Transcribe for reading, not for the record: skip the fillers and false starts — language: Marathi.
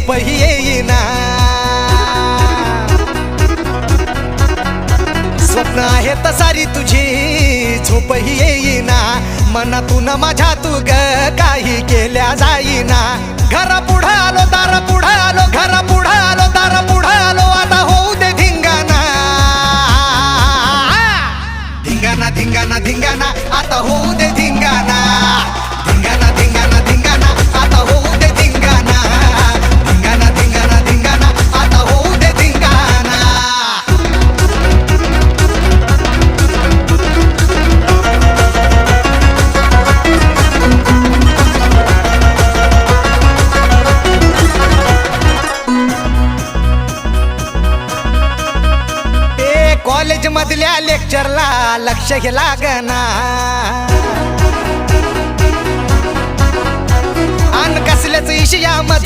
झोपही येईना. स्वप्न आहेत सारी तुझी झोपही येईना. मनातून माझ्या तू ग काही केल्या जाईना. घरा पुढं आलो दारा पुढं आलो, घरा पुढं आलो दारा पुढं आलो. आता होऊ दे धिंगाणा धिंगाणा धिंगाणा धिंगाणा, आता होऊ दे धिंगाणा. धिंगाणा धिंगाणा धिंगाणा, आता होऊ दे धिंगाणा. धिंगाणा धिंगाणा धिंगाणा, आता होऊ दे धिंगाणा. कॉलेज मधल्या लेक्चरला लक्ष हे लागना. अन कसल्याच इशयामध्ये